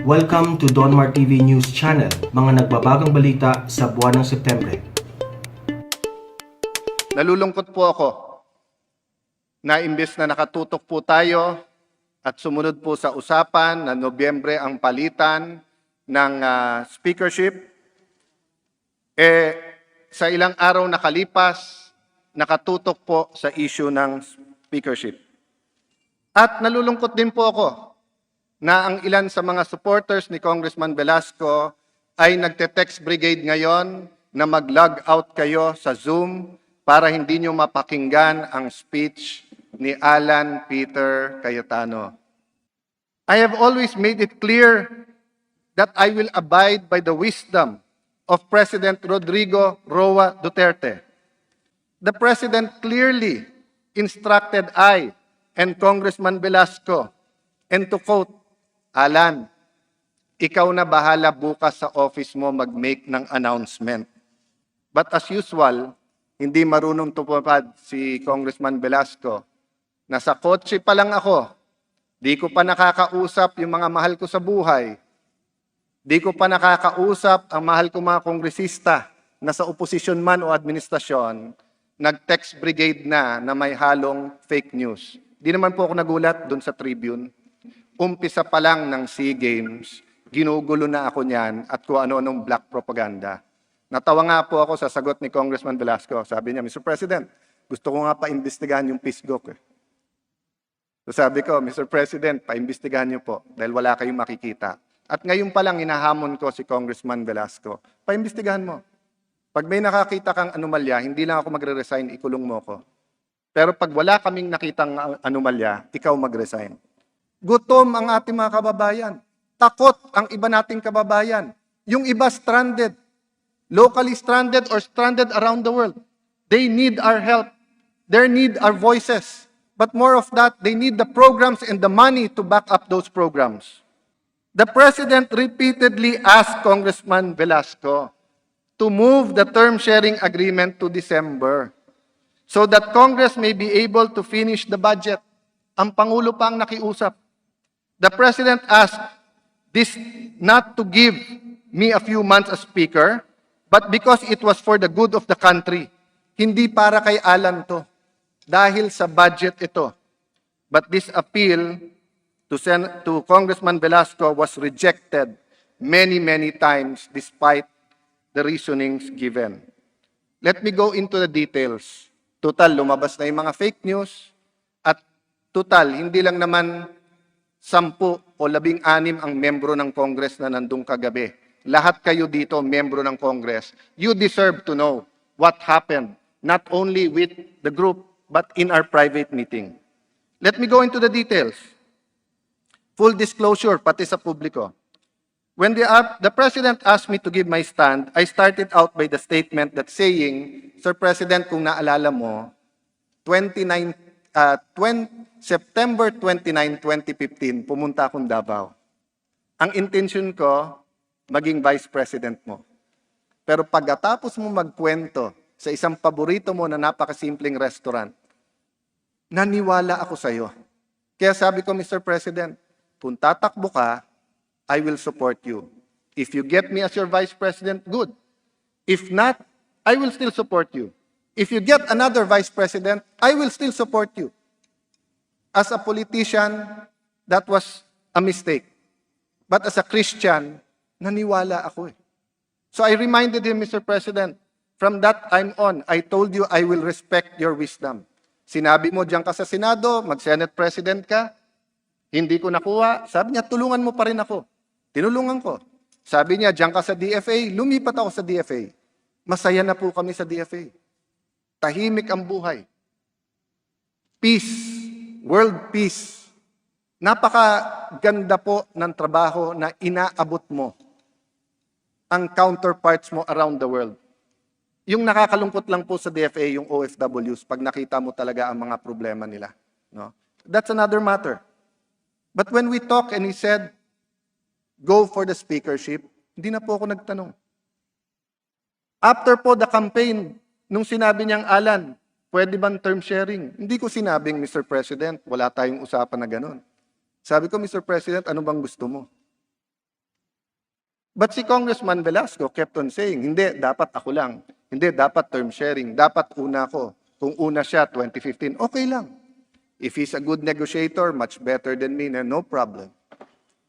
Welcome to Donmar TV News Channel, mga nagbabagang balita sa buwan ng Setyembre. Nalulungkot po ako na imbes na nakatutok po tayo at sumunod po sa usapan na Nobyembre ang palitan ng speakership, sa ilang araw nakalipas, nakatutok po sa issue ng speakership. At nalulungkot din po ako na ang ilan sa mga supporters ni Congressman Velasco ay nagte-text brigade ngayon na mag-log out kayo sa Zoom para hindi nyo mapakinggan ang speech ni Alan Peter Cayetano. I have always made it clear that I will abide by the wisdom of President Rodrigo Roa Duterte. The President clearly instructed I and Congressman Velasco, and to quote, Alan, ikaw na bahala bukas sa office mo mag-make ng announcement. But as usual, hindi marunong tumupad si Congressman Velasco. Nasa kotse pa lang ako, di ko pa nakakausap yung mga mahal ko sa buhay. Di ko pa nakakausap ang mahal ko mga kongresista na sa oposisyon man o administrasyon, nag-text brigade na may halong fake news. Di naman po ako nagulat doon sa Tribune. Umpisa pa lang ng SEA Games, ginugulo na ako niyan at kung ano-anong black propaganda. Natawa nga po ako sa sagot ni Congressman Velasco. Sabi niya, Mr. President, gusto ko nga pa-imbestigahan yung PISGOC. So sabi ko, Mr. President, pa-imbestigahan niyo po dahil wala kayong makikita. At ngayon pa lang hinahamon ko si Congressman Velasco, pa-imbestigahan mo. Pag may nakakita kang anomalya, hindi lang ako magre-resign, ikulong mo ko. Pero pag wala kaming nakitang anomalya, ikaw mag-resign. Gutom ang ating mga kababayan. Takot ang iba nating kababayan. Yung iba stranded. Locally stranded or stranded around the world. They need our help. They need our voices. But more of that, they need the programs and the money to back up those programs. The President repeatedly asked Congressman Velasco to move the term sharing agreement to December so that Congress may be able to finish the budget. Ang Pangulo pa ang nakiusap. The President asked this not to give me a few months as Speaker, but because it was for the good of the country. Hindi para kay Alan to. Dahil sa budget ito. But this appeal to Congressman Velasco was rejected many, many times despite the reasonings given. Let me go into the details. Total, lumabas na yung mga fake news. At total, hindi lang naman 10 o 16 ang membro ng Congress na nandung kagabi. Lahat kayo dito, membro ng Congress. You deserve to know what happened, not only with the group, but in our private meeting. Let me go into the details. Full disclosure, pati sa publiko. When the President asked me to give my stand, I started out by the statement that saying, Sir President, kung naalala mo, September 29, 2015, pumunta akong Davao. Ang intention ko, maging Vice President mo. Pero pagkatapos mo magkwento sa isang paborito mo na napakasimpleng restaurant, naniwala ako sa iyo. Kaya sabi ko, Mr. President, kung tatakbo ka, I will support you. If you get me as your Vice President, good. If not, I will still support you. If you get another Vice President, I will still support you. As a politician, that was a mistake. But as a Christian, naniwala ako eh. So I reminded him, Mr. President, from that time on, I told you I will respect your wisdom. Sinabi mo diyan ka sa Senado, mag-Senate President ka, hindi ko nakuha. Sabi niya, tulungan mo pa rin ako. Tinulungan ko. Sabi niya, diyan ka sa DFA, lumipat ako sa DFA. Masaya na po kami sa DFA. Tahimik ang buhay. Peace. World peace. Napakaganda po ng trabaho na inaabot mo ang counterparts mo around the world. Yung nakakalungkot lang po sa DFA, yung OFWs, pag nakita mo talaga ang mga problema nila. No? That's another matter. But when we talk and he said, go for the speakership, hindi na po ako nagtanong. After po the campaign, nung sinabi niyang, Alan, pwede bang term sharing? Hindi ko sinabing, Mr. President, wala tayong usapan na ganun. Sabi ko, Mr. President, ano bang gusto mo? But si Congressman Velasco kept on saying, hindi, dapat ako lang. Hindi, dapat term sharing. Dapat una ko. Kung una siya, 2015, okay lang. If he's a good negotiator, much better than me, no problem.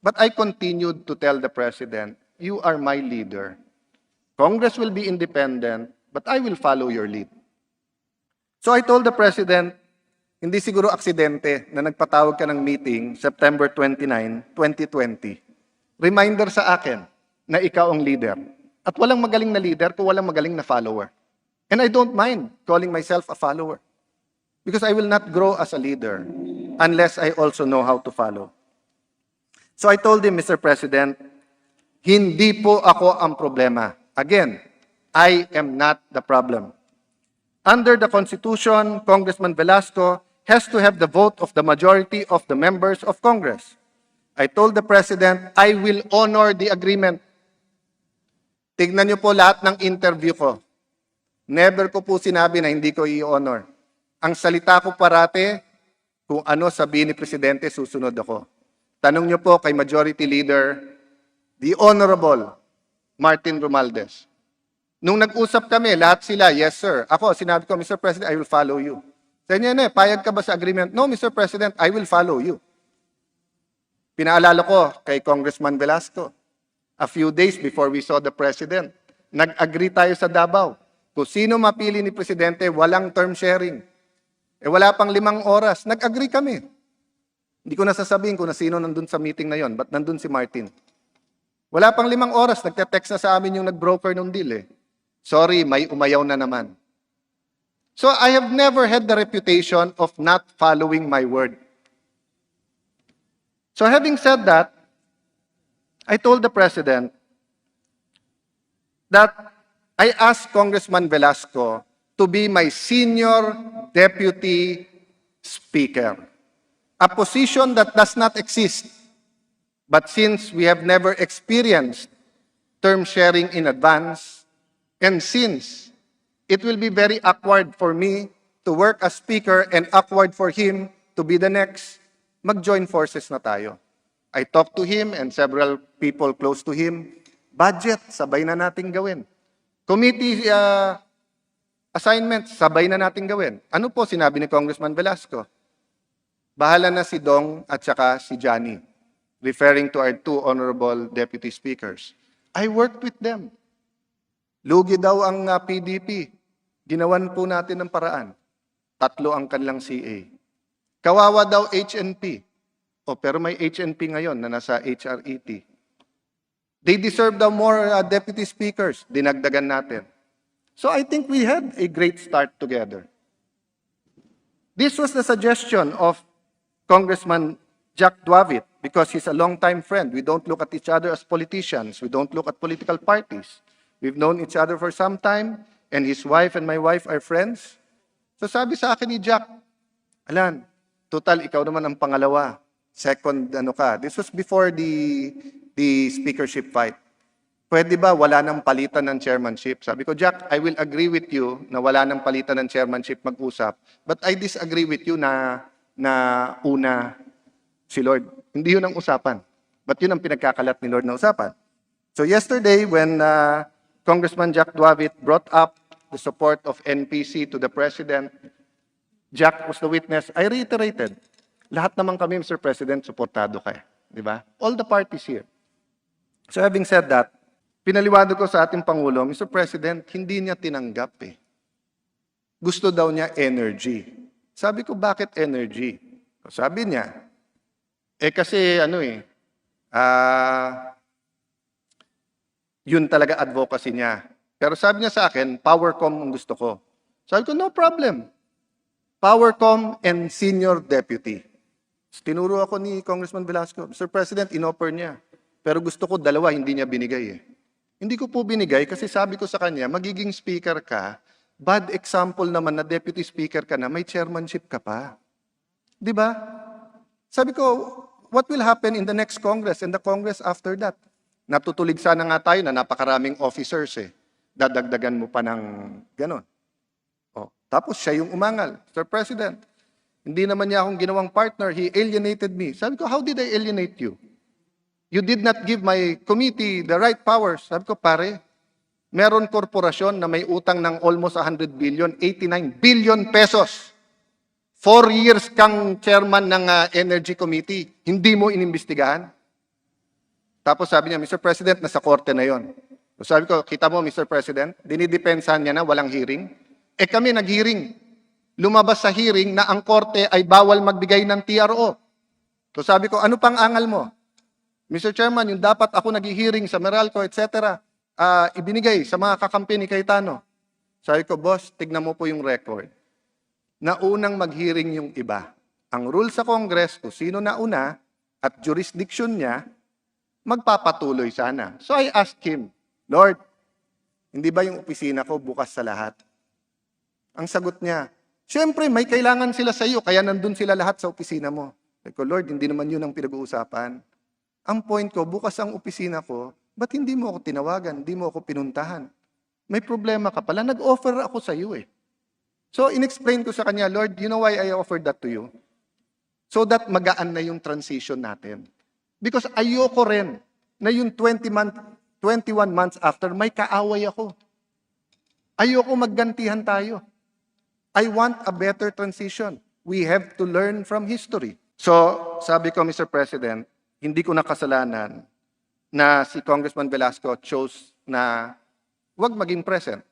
But I continued to tell the President, you are my leader. Congress will be independent, but I will follow your lead. So I told the President, hindi siguro aksidente na nagpatawag ka ng meeting September 29, 2020. Reminder sa akin na ikaw ang leader. At walang magaling na leader kung walang magaling na follower. And I don't mind calling myself a follower. Because I will not grow as a leader unless I also know how to follow. So I told him, Mr. President, hindi po ako ang problema. Again, I am not the problem. Under the Constitution, Congressman Velasco has to have the vote of the majority of the members of Congress. I told the President, I will honor the agreement. Tignan niyo po lahat ng interview ko. Never ko po sinabi na hindi ko i-honor. Ang salita ko parate, kung ano sabihin ni Presidente, susunod ako. Tanong niyo po kay Majority Leader, the Honorable Martin Romualdez. Nung nag-usap kami, lahat sila, yes sir. Ako, sinabi ko, Mr. President, I will follow you. Sa inyo, payag ka ba sa agreement? No, Mr. President, I will follow you. Pinaalala ko kay Congressman Velasco, a few days before we saw the President, nag-agree tayo sa Davao. Kung sino mapili ni Presidente, walang term sharing. Wala pang 5 oras. Nag-agree kami. Hindi ko nasasabihin kung na sino nandun sa meeting na yon, but nandun si Martin. Wala pang 5 oras. Nagte-text na sa amin yung nag-broker ng deal. Sorry, may umayaw na naman. So I have never had the reputation of not following my word. So having said that, I told the President that I asked Congressman Velasco to be my senior deputy speaker, a position that does not exist. But since we have never experienced term sharing in advance, and since it will be very awkward for me to work as speaker and awkward for him to be the next, mag-join forces na tayo. I talked to him and several people close to him. Budget, sabay na nating gawin. Committee assignments, sabay na nating gawin. Ano po sinabi ni Congressman Velasco? Bahala na si Dong at saka si Johnny, referring to our 2 honorable deputy speakers. I worked with them. Lugi daw ang PDP. Ginawan po natin ng paraan. 3 ang kanilang CA. Kawawa daw HNP. Pero may HNP ngayon na nasa HRET. They deserve daw more deputy speakers. Dinagdagan natin. So I think we had a great start together. This was the suggestion of Congressman Jack Duavit because he's a longtime friend. We don't look at each other as politicians. We don't look at political parties. We've known each other for some time, and his wife and my wife are friends. So sabi sa akin ni Jack, Alan, total, ikaw naman ang pangalawa. Second, This was before the speakership fight. Pwede ba wala nang palitan ng chairmanship? Sabi ko, Jack, I will agree with you na wala nang palitan ng chairmanship mag-usap, but I disagree with you na una si Lord. Hindi yun ang usapan. But yun ang pinagkakalat ni Lord na usapan. So yesterday, when Congressman Jack Duavit brought up the support of NPC to the President, Jack was the witness. I reiterated, lahat naman kami, Mr. President, supportado kayo. Di ba? All the parties here. So having said that, pinaliwanag ko sa ating Pangulo, Mr. President, hindi niya tinanggap eh. Gusto daw niya energy. Sabi ko, bakit energy? Sabi niya, kasi yun talaga advocacy niya. Pero sabi niya sa akin, Powercom ang gusto ko. Sabi ko, no problem. Powercom and senior deputy. Tinuro ako ni Congressman Velasco, Mr. President, inoffer niya. Pero gusto ko 2, hindi niya binigay eh. Hindi ko po binigay kasi sabi ko sa kanya, magiging speaker ka, bad example naman na deputy speaker ka na, may chairmanship ka pa. Di ba? Sabi ko, what will happen in the next Congress and the Congress after that? Natutulig sana nga tayo na napakaraming officers eh. Dadagdagan mo pa ng ganon. Tapos siya yung umangal. Mr. President, hindi naman niya akong ginawang partner. He alienated me. Sabi ko, how did I alienate you? You did not give my committee the right powers. Sabi ko, pare, meron korporasyon na may utang ng almost 100 billion, 89 billion pesos. 4 years kang chairman ng Energy Committee. Hindi mo inimbestigahan? Tapos sabi niya, Mr. President, nasa korte na yon. So sabi ko, kita mo, Mr. President, dinidepensahan niya na walang hearing. Eh kami nag-hearing. Lumabas sa hearing na ang korte ay bawal magbigay ng TRO. So sabi ko, ano pang angal mo? Mr. Chairman, yung dapat ako nag-hearing sa Meralco, etc., ibinigay sa mga kakampi ni Cayetano. Sabi ko, boss, tignan mo po yung record. Naunang mag-hearing yung iba. Ang rule sa Congress, kung sino nauna at jurisdiction niya, magpapatuloy sana. So I asked him, Lord, hindi ba yung opisina ko bukas sa lahat? Ang sagot niya, siyempre may kailangan sila sa iyo, kaya nandun sila lahat sa opisina mo. Sabi ko, Lord, hindi naman yun ang pinag-uusapan. Ang point ko, bukas ang opisina ko, ba't hindi mo ako tinawagan, hindi mo ako pinuntahan? May problema ka pala, nag-offer ako sa iyo eh. So, in-explain ko sa kanya, Lord, you know why I offered that to you? So that magaan na yung transition natin. Because ayoko rin na yung 21 months after, may kaaway ako. Ayoko maggantihan tayo. I want a better transition. We have to learn from history. So, sabi ko, Mr. President, hindi ko nakasalanan na si Congressman Velasco chose na wag maging present,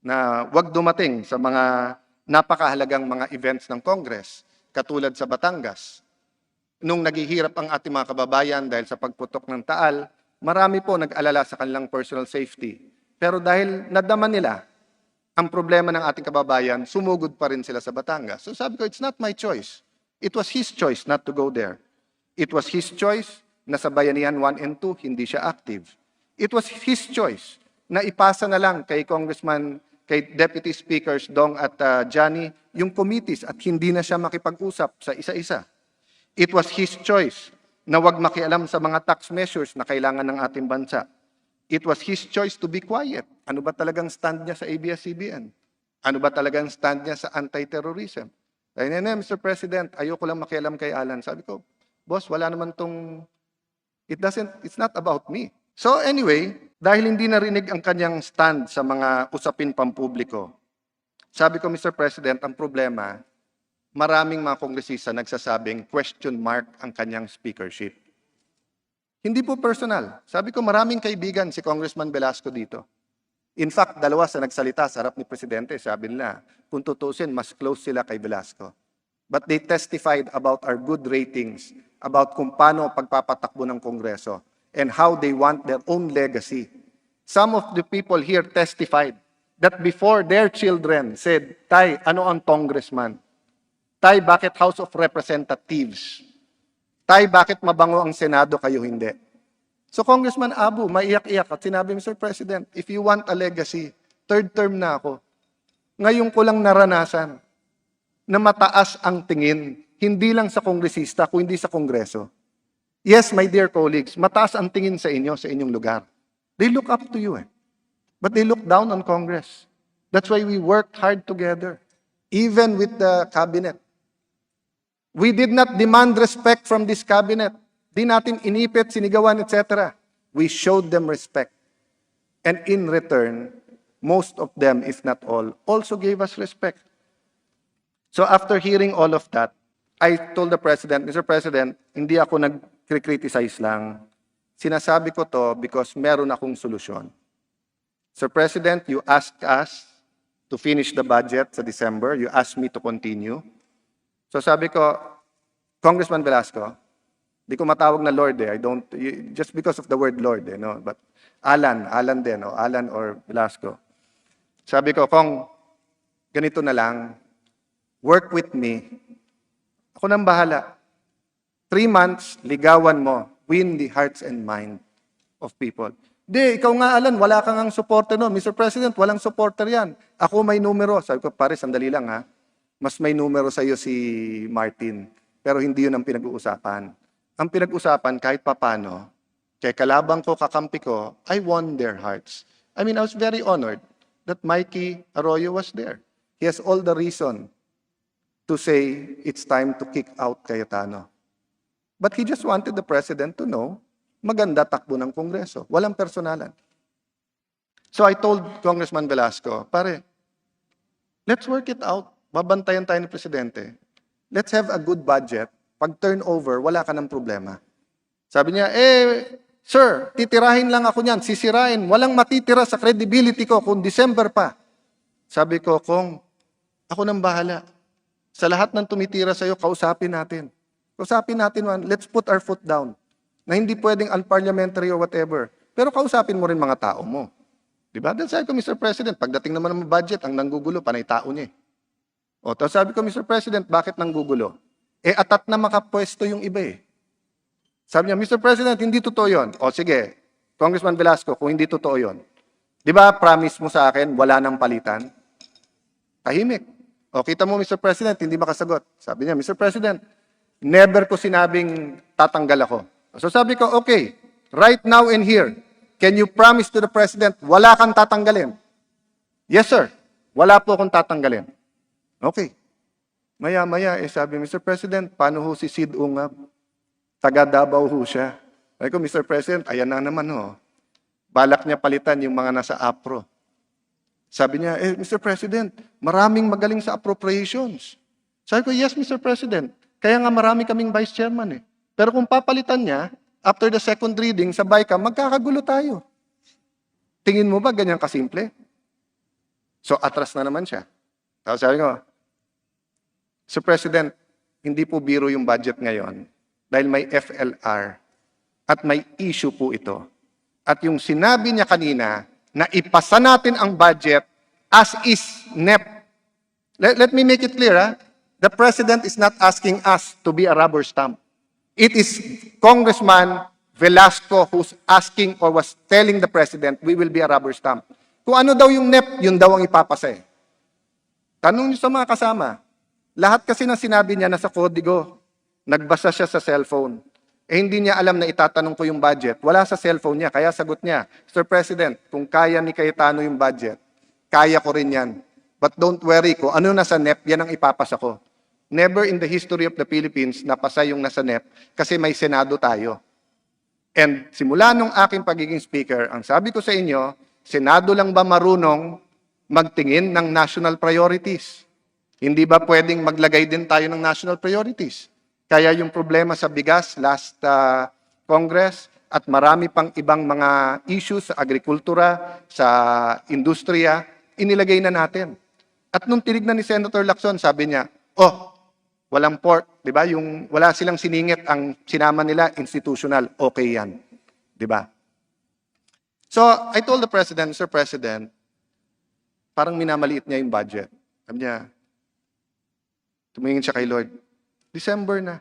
na wag dumating sa mga napakahalagang mga events ng Congress, katulad sa Batangas. Nung naghihirap ang ating mga kababayan dahil sa pagputok ng Taal, marami po nag-alala sa kanilang personal safety. Pero dahil nadama nila ang problema ng ating kababayan, sumugod pa rin sila sa Batangas. So sabi ko, it's not my choice. It was his choice not to go there. It was his choice na sa Bayanihan 1 and 2, hindi siya active. It was his choice na ipasa na lang kay kay Deputy Speakers Dong at Johnny, yung committees at hindi na siya makipag-usap sa isa-isa. It was his choice na wag makialam sa mga tax measures na kailangan ng ating bansa. It was his choice to be quiet. Ano ba talagang stand niya sa ABS-CBN? Ano ba talagang stand niya sa anti-terrorism? Sabi niya, Mr. President, ayoko lang makialam kay Alan. Sabi ko, boss, wala naman it's not about me. So anyway, dahil hindi narinig ang kanyang stand sa mga usapin pampubliko, sabi ko, Mr. President, ang problema, maraming mga kongresista nagsasabing question mark ang kanyang speakership. Hindi po personal. Sabi ko, maraming kaibigan si Congressman Velasco dito. In fact, dalawa sa nagsalita sa harap ni Presidente, sabi nila, kung tutusin, mas close sila kay Velasco. But they testified about our good ratings, about kung paano pagpapatakbo ng Kongreso, and how they want their own legacy. Some of the people here testified that before their children said, Tay, ano ang congressman? Tay, bakit House of Representatives? Tay, bakit mabango ang Senado, kayo hindi? So Congressman Abu, maiyak-iyak at sinabi, Mr. President, if you want a legacy, third term na ako. Ngayon ko lang naranasan na mataas ang tingin, hindi lang sa kongresista, kundi sa Kongreso. Yes, my dear colleagues, mataas ang tingin sa inyo, sa inyong lugar. They look up to you, but they look down on Congress. That's why we worked hard together, even with the cabinet. We did not demand respect from this cabinet. Di natin inipit, sinigawan, etc. We showed them respect. And in return, most of them, if not all, also gave us respect. So after hearing all of that, I told the President, Mr. President, hindi ako nag-criticize lang. Sinasabi ko to because meron akong solusyon. Sir President, you asked us to finish the budget sa December. You asked me to continue. So sabi ko, Congressman Velasco, di ko matawag na Lord just because of the word Lord no? But Alan din, Alan or Velasco. Sabi ko, Kong, ganito na lang, work with me. Ako nang bahala. 3 months, ligawan mo, win the hearts and mind of people. Di, ikaw nga Alan, wala kang ang supporter no. Mr. President, walang supporter yan. Ako may numero. Sabi ko, pare, sandali lang ha. Mas may numero sa iyo si Martin. Pero hindi yun ang pinag-uusapan. Ang pinag-usapan, kahit papano, kay kalabang ko, kakampi ko, I won their hearts. I mean, I was very honored that Mikey Arroyo was there. He has all the reason to say it's time to kick out Cayetano. But he just wanted the President to know maganda takbo ng Kongreso. Walang personalan. So I told Congressman Velasco, pare, let's work it out. Babantayan tayo ni Presidente. Let's have a good budget. Pag turnover, wala ka ng problema. Sabi niya, sir, titirahin lang ako niyan, sisirain. Walang matitira sa credibility ko kung December pa. Sabi ko, Kong, ako nang bahala. Sa lahat ng tumitira sa'yo, kausapin natin. Kausapin natin, let's put our foot down. Na hindi pwedeng unparliamentary or whatever. Pero kausapin mo rin mga tao mo. Diba? Dahil sabi ko, Mr. President, pagdating naman ng budget, ang nanggugulo, panay tao niya. O, tapos sabi ko, Mr. President, bakit nanggugulo? Atat na makapwesto yung iba eh. Sabi niya, Mr. President, hindi totoo yun. O sige, Congressman Velasco, kung hindi totoo yun. Di ba, promise mo sa akin, wala nang palitan? Tahimik. O, kita mo, Mr. President, hindi makasagot. Sabi niya, Mr. President, never ko sinabing tatanggal ako. So sabi ko, okay, right now and here, can you promise to the President, wala kang tatanggalin? Yes, sir. Wala po akong tatanggalin. Okay. Maya-maya, sabi, Mr. President, paano ho si Sid Ungab? Taga Davao ho siya. Sabi ko, Mr. President, ayan na naman ho. Balak niya palitan yung mga nasa APRO. Sabi niya, Mr. President, maraming magaling sa appropriations. Sabi ko, yes, Mr. President. Kaya nga marami kaming vice chairman eh. Pero kung papalitan niya, after the second reading sa BICAM, magkakagulo tayo. Tingin mo ba ganyan kasimple? So, atras na naman siya. Tapos sabi ko, Sir President, hindi po biro yung budget ngayon dahil may FLR at may issue po ito. At yung sinabi niya kanina na ipasa natin ang budget as is NEP. Let me make it clear, ha? The President is not asking us to be a rubber stamp. It is Congressman Velasco who's asking or was telling the President, we will be a rubber stamp. Kung ano daw yung NEP, yun daw ang ipapasa eh. Tanong niyo sa mga kasama. Lahat kasi ng sinabi niya nasa kodigo. Nagbasa siya sa cellphone. Hindi niya alam na itatanong ko yung budget. Wala sa cellphone niya, kaya sagot niya, Sir President, kung kaya ni Cayetano yung budget, kaya ko rin yan. But don't worry ko, ano nasa NEP, yan ang ipapasa ko. Never in the history of the Philippines napasa yung nasa NEP kasi may Senado tayo. And simula nung aking pagiging speaker, ang sabi ko sa inyo, Senado lang ba marunong magtingin ng national priorities? Hindi ba pwedeng maglagay din tayo ng national priorities? Kaya yung problema sa bigas last Congress at marami pang ibang mga issues sa agrikultura, sa industriya, inilagay na natin. At nung tinignan ni Senator Lacson, sabi niya, walang pork, di ba? Yung wala silang siningit, ang sinama nila institutional, okay yan. Di ba? So, I told the President, Sir President, parang minamaliit niya yung budget. Sabi niya, tumingin siya kay Lord, December na.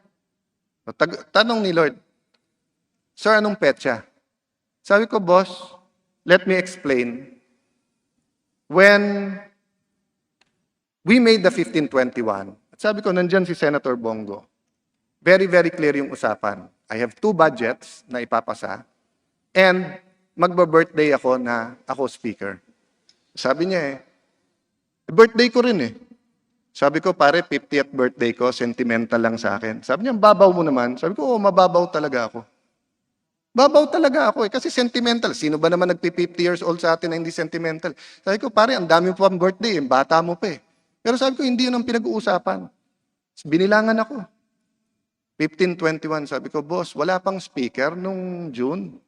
Tanong ni Lord, Sir, anong petsa? Sabi ko, Boss, let me explain. When we made the 1521, at sabi ko, nandyan si Senator Bongo. Very, very clear yung usapan. I have 2 budgets na ipapasa and magba-birthday ako na ako speaker. Sabi niya birthday ko rin eh. Sabi ko, pare, 50th birthday ko, sentimental lang sa akin. Sabi niya, babaw mo naman. Sabi ko, mababaw talaga ako. Babaw talaga ako eh, kasi sentimental. Sino ba naman nagpi-50 years old sa atin na hindi sentimental? Sabi ko, pare, ang dami mo pang birthday, bata mo pa eh. Pero sabi ko, hindi yun ang pinag-uusapan. Binilangan ako. 1521, sabi ko, boss, wala pang speaker nung June.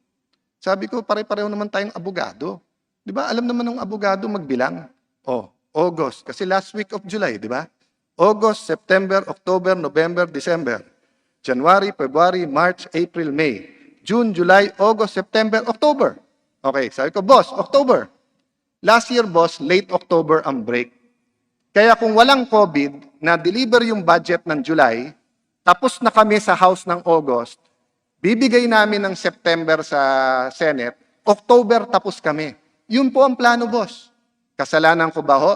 Sabi ko, pare-pareho naman tayong abogado. Di ba, alam naman ng abogado magbilang. August, kasi last week of July, di ba? August, September, October, November, December. January, February, March, April, May. June, July, August, September, October. Okay, sabi ko, boss, October. Last year, boss, late October ang break. Kaya kung walang COVID, na-deliver yung budget ng July, tapos na kami sa House ng August, bibigay namin ng September sa Senate, October tapos kami. Yun po ang plano, boss. Kasalanan ko ba ho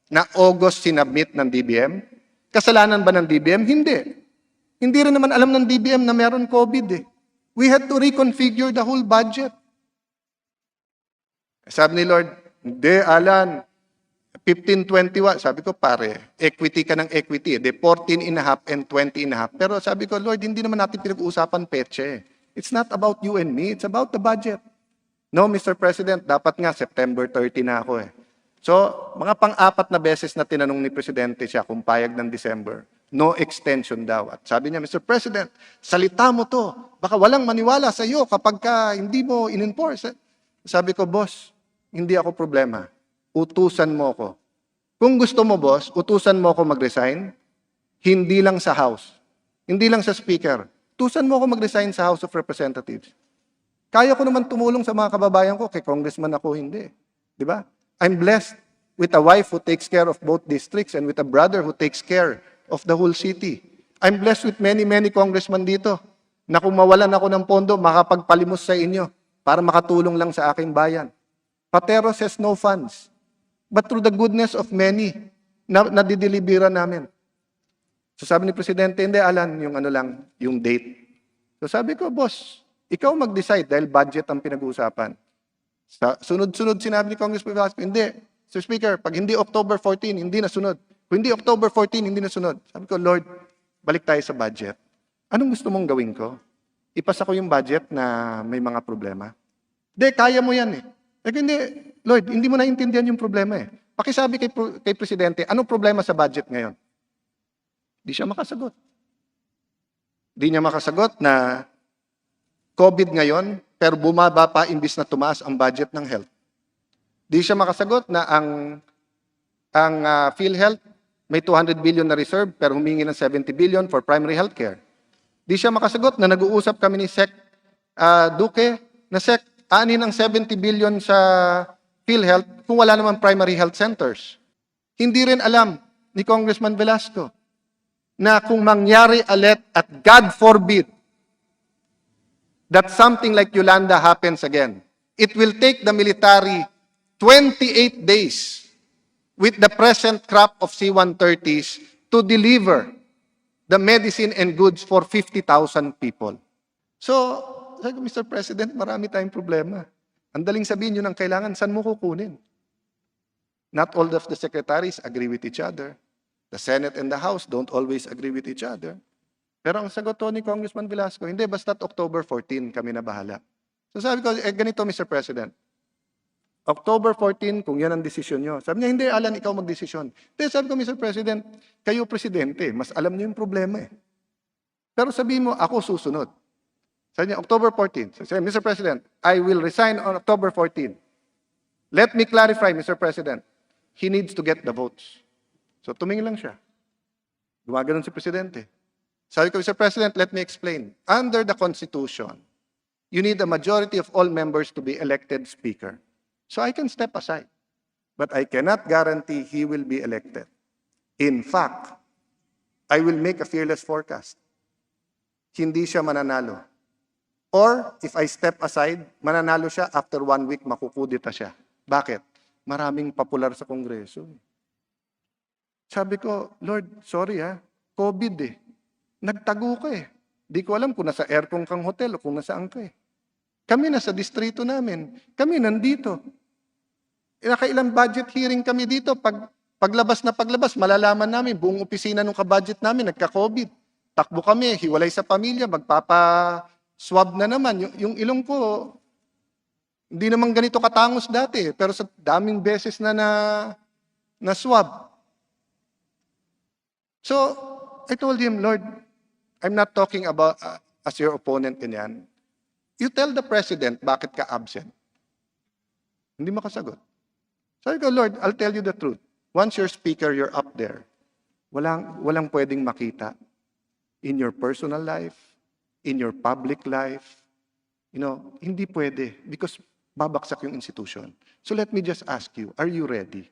na August sinubmit ng DBM? Kasalanan ba ng DBM? Hindi. Hindi rin naman alam ng DBM na meron COVID eh. We had to reconfigure the whole budget. Sabi ni Lord, hindi, Alan, 1521. Sabi ko, pare, equity ka ng equity. 14.5 and 20.5. Pero sabi ko, Lord, hindi naman natin pinag-uusapan petsa eh. It's not about you and me, it's about the budget. No, Mr. President, dapat nga September 30 na ako eh. So, mga pang-apat na beses na tinanong ni Presidente siya kung payag ng December, no extension daw. At sabi niya, Mr. President, salita mo to. Baka walang maniwala sa iyo kapag hindi mo in-enforce. Sabi ko, boss, hindi ako problema. Utusan mo ako. Kung gusto mo, boss, utusan mo ako mag-resign, hindi lang sa House, hindi lang sa Speaker. Utusan mo ako mag-resign sa House of Representatives. Kaya ko naman tumulong sa mga kababayan ko, kay congressman ako hindi. Di ba? I'm blessed with a wife who takes care of both districts and with a brother who takes care of the whole city. I'm blessed with many, many congressmen dito na kung mawalan ako ng pondo, makapagpalimos sa inyo para makatulong lang sa aking bayan. Patero says no funds. But through the goodness of many, nadideliveran namin. So sabi ni Presidente, hindi, Alan, yung ano lang, yung date. So sabi ko, boss, ikaw mag-decide dahil budget ang pinag-uusapan. Sa sunod-sunod sinabi ni Congressman Velasco, hindi, Sir Speaker, pag hindi October 14, hindi na sunod. Kung hindi October 14, hindi na sunod. Sabi ko, Lord, balik tayo sa budget. Anong gusto mong gawin ko? Ipasa ko yung budget na may mga problema? Hindi, kaya mo yan eh. Hindi, Lord, hindi mo naintindihan yung problema eh. Pakisabi kay Presidente, anong problema sa budget ngayon? Di siya makasagot. Di niya makasagot na COVID ngayon, pero bumaba pa imbis na tumaas ang budget ng health. Di siya makasagot na ang PhilHealth may 200 billion na reserve pero humingi ng 70 billion for primary health care. Di siya makasagot na nag-uusap kami ni Sec Duque na Sec ani ng 70 billion sa PhilHealth kung wala naman primary health centers. Hindi rin alam ni Congressman Velasco na kung mangyari ulit at God forbid that something like Yolanda happens again, it will take the military 28 days with the present crop of C-130s to deliver the medicine and goods for 50,000 people. So, sabi ko, Mr. President, marami tayong problema. Ang daling sabihin yun ang kailangan, saan mo kukunin? Not all of the secretaries agree with each other. The Senate and the House don't always agree with each other. Pero ang sagot to ni Congressman Velasco, hindi, basta't October 14 kami na bahala. So sabi ko, ganito, Mr. President, October 14, kung yan ang desisyon nyo. Sabi niya, hindi, Alan, ikaw magdesisyon. Hindi, sabi ko, Mr. President, kayo presidente, mas alam niyo yung problema eh. Pero sabihin mo, ako susunod. Sabi niya, October 14. Sabi niya, Mr. President, I will resign on October 14. Let me clarify, Mr. President, he needs to get the votes. So tumingin lang siya. Gumaganon si Presidente. Sabi ko, Mr. President, let me explain. Under the Constitution, you need a majority of all members to be elected Speaker. So I can step aside. But I cannot guarantee he will be elected. In fact, I will make a fearless forecast. Hindi siya mananalo. Or, if I step aside, mananalo siya, after 1 week, makukudita siya. Bakit? Maraming popular sa Kongreso. Sabi ko, Lord, sorry ha, COVID eh. Nagtago ka eh. Di ko alam kung nasa aircon kang hotel o kung nasaan ka eh. Kami nasa distrito namin. Kami nandito. Nakailang budget hearing kami dito. Paglabas na paglabas, malalaman namin, buong opisina nung ka-budget namin, nagka-COVID. Takbo kami, hiwalay sa pamilya, magpapa-swab na naman. Yung ilong ko, hindi naman ganito katangos dati. Pero sa daming beses na swab. So, I told him, Lord, I'm not talking about as your opponent ganyan. You tell the President bakit ka absent. Hindi makasagot. Sabi ko, Lord, I'll tell you the truth. Once you're speaker, you're up there. Walang pwedeng makita in your personal life, in your public life. You know, hindi pwede because babaksak yung institution. So let me just ask you, are you ready?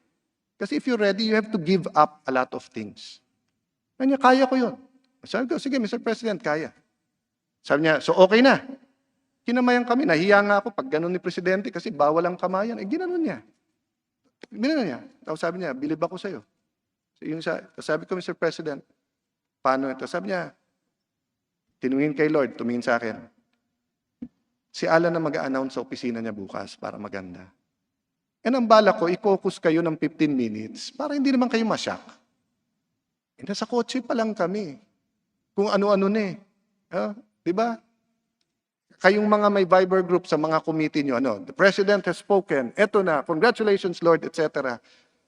Kasi if you're ready, you have to give up a lot of things. Kanya, kaya ko yun. Sabi ko, sige, Mr. President, kaya. Sabi niya, so okay na. Kinamayan kami. Nahiya nga ako pag ganun ni Presidente kasi bawal ang kamayan. Ginanon niya. Ginanon niya. Tapos sabi niya, bilib ako sa'yo. Sabi ko, Mr. President, paano ito? Sabi niya, tinungin kay Lord, tumingin sa akin. Si Alan na mag-a-announce sa opisina niya bukas para maganda. And ang bala ko, i-focus kayo ng 15 minutes para hindi naman kayo masyak. Nasa kotse pa lang kami. Kung ano-ano na eh. Di ba? kayong mga may Viber group sa mga committee nyo, the President has spoken, eto na, congratulations Lord, etc.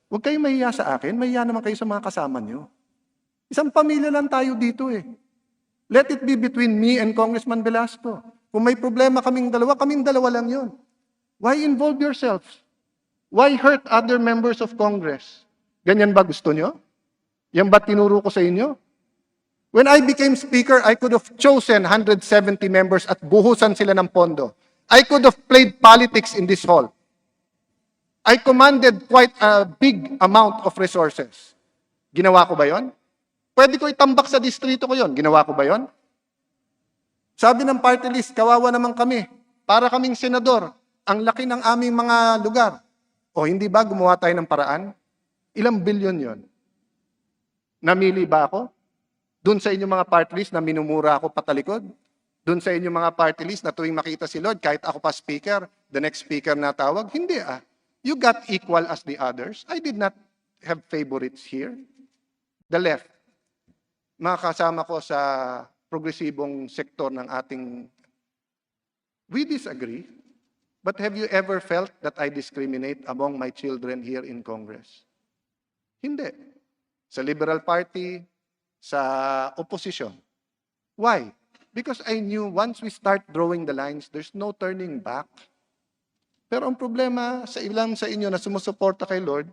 Huwag kayong mahiya sa akin, mahiya naman kayo sa mga kasama nyo. Isang pamilya lang tayo dito eh. Let it be between me and Congressman Velasco. Kung may problema kaming dalawa lang yun. Why involve yourselves? Why hurt other members of Congress? Ganyan ba gusto nyo? Yan ba tinuro ko sa inyo? When I became Speaker, I could have chosen 170 members at buhusan sila ng pondo. I could have played politics in this hall. I commanded quite a big amount of resources. Ginawa ko ba yon? Pwede ko itambak sa distrito ko yon. Ginawa ko ba yon? Sabi ng party list, kawawa naman kami. Para kaming senador, ang laki ng aming mga lugar. O hindi ba gumawa tayo ng paraan? Ilang bilyon yon? Namili ba ako? Doon sa inyong mga party list na minumura ako patalikod? Doon sa inyong mga party list na tuwing makita si Lord, kahit ako pa speaker, the next speaker na tawag? Hindi ah. You got equal as the others. I did not have favorites here. The left. Mga kasama ko sa progresibong sektor ng ating... We disagree. But have you ever felt that I discriminate among my children here in Congress? Hindi. Sa Liberal Party, sa opposition. Why? Because I knew once we start drawing the lines, there's no turning back. Pero ang problema sa ilang sa inyo na sumusuporta kay Lord,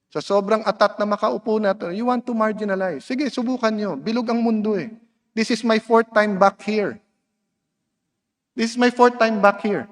sa sobrang atat na makaupo natin, you want to marginalize. Sige, subukan nyo. Bilog ang mundo eh. This is my 4th time back here. This is my 4th time back here.